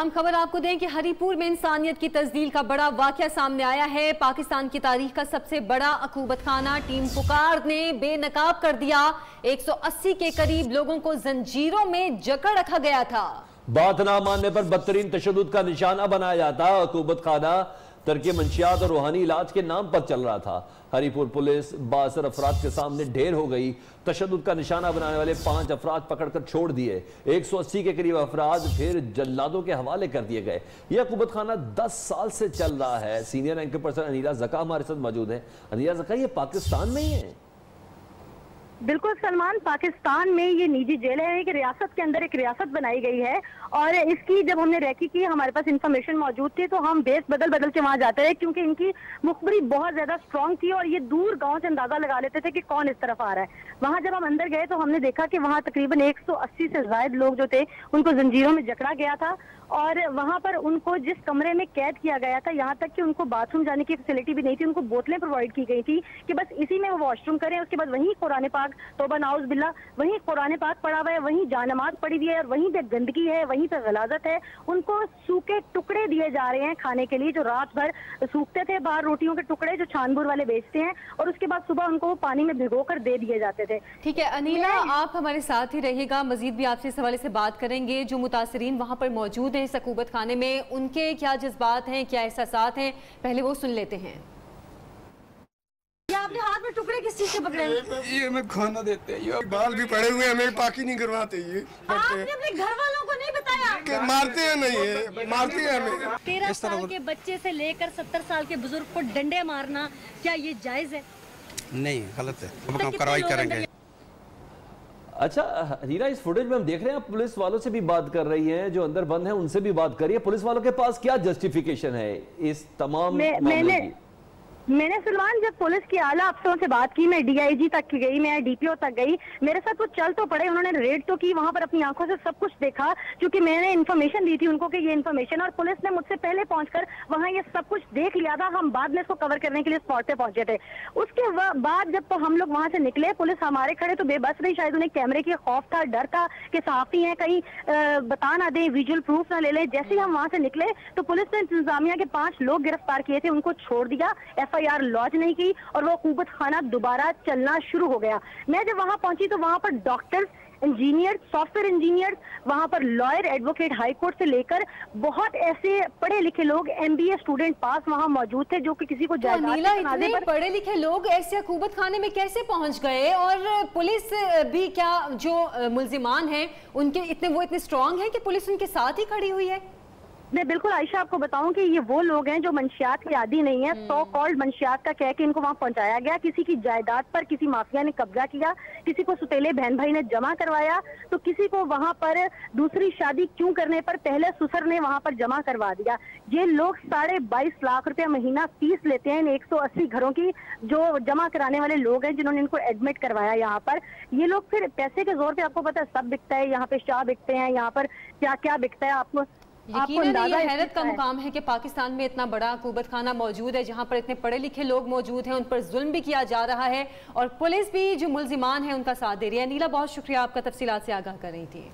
ہم خبر آپ کو دیں کہ ہری پور میں انسانیت کی تزلیل کا بڑا واقعہ سامنے آیا ہے۔ پاکستان کی تاریخ کا سب سے بڑا عقوبت خانہ ٹیم پکار نے بے نقاب کر دیا۔ 180 کے قریب لوگوں کو زنجیروں میں جکڑ رکھا گیا تھا۔ بات نہ ماننے پر بدترین تشدد کا نشانہ بنایا جاتا۔ عقوبت خانہ ترک منشیات اور روحانی علاج کے نام پر چل رہا تھا۔ ہری پور پولیس بااثر افراد کے سامنے ڈھیر ہو گئی۔ تشدد کا نشانہ بنانے والے 5 افراد پکڑ کر چھوڑ دیے۔ 180 کے قریب افراد پھر جلادوں کے حوالے کر دیے گئے۔ یہ عقوبت خانہ 10 سال سے چل رہا ہے۔ سینئر اینکر پرسن انیلا زکا ہمارے ساتھ موجود ہیں۔ انیلا زکا، یہ پاکستان میں ہی ہے؟ بالکل سلمان، پاکستان میں یہ نجی جیل ہے، ایک ریاست کے اندر ایک ریاست بنائی گئی ہے، اور اس کی جب ہم نے ریکی کی ہمارے پاس انفارمیشن موجود تھی تو ہم بیس بدل کے وہاں جاتے رہے، کیونکہ ان کی مخبری بہت زیادہ سٹرونگ تھی اور یہ دور گاؤں سے اندازہ لگا لیتے تھے کہ کون اس طرف آ رہا ہے۔ وہاں جب ہم اندر گئے تو ہم نے دیکھا کہ وہاں تقریباً 180 سے زائد لوگ جو تھے ان کو زنجیروں میں جکڑا گیا تھا، اور وہاں پر ان کو جس کمرے میں قید کیا گیا تھا، یہاں تک کہ ان کو باتھ روم جانے کی فیسلٹی بھی نہیں تھی، ان کو بوتلیں پرووائڈ کی گئی تھی کہ بس اسی میں وہ واش روم کریں۔ اس کے بعد وہیں قرآن پاک، توبہ نعوذ باللہ، وہیں قرآن پاک پڑھا ہوا ہے، وہیں جانماز پڑھی ہوئی ہے، اور وہیں پہ گندگی ہے، وہیں پہ غلاظت ہے۔ ان کو سوکھے ٹکڑے دیے جا رہے ہیں کھانے کے لیے، جو رات بھر سوکھتے تھے باہر، روٹیوں کے ٹکڑے جو چھانبور والے بیچتے ہیں، اور اس کے بعد صبح ان کو پانی میں بھگو کر دے دیے جاتے تھے۔ ٹھیک ہے انیلا، آپ ہمارے ساتھ ہی رہیے گا، مزید بھی آپ سے اس حوالے سے بات کریں گے۔ جو متاثرین وہاں پر موجود ہیں اس عقوبت خانے میں، ان کے کیا جذبات ہیں، کیا احساسات ہیں، پہلے وہ سن لیتے ہیں۔ یہ آپ نے ہاتھ میں ٹکڑے کس چیز سے پکڑے ہیں؟ یہ ہمیں کھانا دیتے ہیں، یہ بال بھی پڑے ہوئے ہیں، ہمیں پاکی نہیں کرواتے۔ یہ آپ نے اپنے گھر والوں کو نہیں بتایا کہ مارتے ہیں؟ نہیں ہے، مارتے ہیں ہمیں۔ 13 سال کے بچے سے لے کر 70 سال کے بزرگ کو ڈنڈے مارنا، کیا یہ جائز ہے؟ نہیں، غلط ہے، ہم کارروائی کریں گے۔ اچھا ہیرا، اس فوٹیج میں ہم دیکھ رہے ہیں آپ پولیس والوں سے بھی بات کر رہی ہیں، جو اندر بند ہیں ان سے بھی بات کر رہی ہے۔ پولیس والوں کے پاس کیا جسٹیفیکیشن ہے اس تمام معاملے کی؟ میں نے سلمان جب پولیس کی اعلیٰ افسروں سے بات کی، میں ڈی آئی جی تک گئی، میں ڈی پی او تک گئی، میرے ساتھ وہ چل تو پڑے، انہوں نے ریڈ تو کی، وہاں پر اپنی آنکھوں سے سب کچھ دیکھا، کیونکہ میں نے انفارمیشن دی تھی ان کو کہ یہ انفارمیشن، اور پولیس نے مجھ سے پہلے پہنچ کر وہاں یہ سب کچھ دیکھ لیا تھا۔ ہم بعد میں اس کو کور کرنے کے لیے اسپاٹ پہ پہنچے تھے۔ اس کے بعد جب ہم لوگ وہاں سے نکلے، پولیس ہمارے کھڑے تو بے بس رہی، شاید انہیں کیمرے کی خوف تھا، ڈر تھا کہ صحافی ہیں کہیں بتا نہ دیں، ویژول پروف نہ لے لیں۔ جیسے ہی ہم وہاں سے نکلے تو پولیس نے انتظامیہ کے 5 لوگ گرفتار کیے تھے، ان کو چھوڑ دیا، ایف آئی آر لانچ نہیں کی، اور وہ عقوبت خانہ دوبارہ چلنا شروع ہو گیا۔ میں جب وہاں پہنچی تو وہاں پر doctor, engineer, software engineer, وہاں پر لائر، ایڈوکیٹ ہائی کورٹ سے لے کر بہت ایسے پڑھے لکھے لوگ، M B A student pass وہاں موجود تھے، جو کہ کسی کو اتنے پڑھے لکھے لوگ ایسے عقوبت خانے میں کیسے پہنچ گئے؟ اور پولیس بھی کیا جو ملزمان ہیں ان کے وہ اتنے اسٹرانگ ہیں کہ پولیس ان کے ساتھ ہی کھڑی ہوئی ہے؟ میں بالکل عائشہ آپ کو بتاؤں کہ یہ وہ لوگ ہیں جو منشیات کے عادی نہیں ہیں، سو کالڈ منشیات کا کہہ کے ان کو وہاں پہنچایا گیا۔ کسی کی جائیداد پر کسی مافیا نے قبضہ کیا، کسی کو ستیلے بہن بھائی نے جمع کروایا، تو کسی کو وہاں پر دوسری شادی کیوں کرنے پر پہلے سسر نے وہاں پر جمع کروا دیا۔ یہ لوگ 22.5 لاکھ روپے مہینہ فیس لیتے ہیں ان 180 گھروں کی، جو جمع کرانے والے لوگ ہیں جنہوں نے ان کو ایڈمٹ کروایا یہاں پر۔ یہ لوگ پھر پیسے کے زور پہ، آپ کو پتا ہے سب بکتا ہے یہاں پہ، شاہ بکتے ہیں یہاں پر، کیا کیا بکتا ہے آپ کو یقیناً یہ حیرت کا مقام ہے کہ پاکستان میں اتنا بڑا عقوبت خانہ موجود ہے جہاں پر اتنے پڑھے لکھے لوگ موجود ہیں، ان پر ظلم بھی کیا جا رہا ہے، اور پولیس بھی جو ملزمان ہیں ان کا ساتھ دے رہی ہے۔ نیلا، بہت شکریہ، آپ کا تفصیلات سے آگاہ کر رہی تھی۔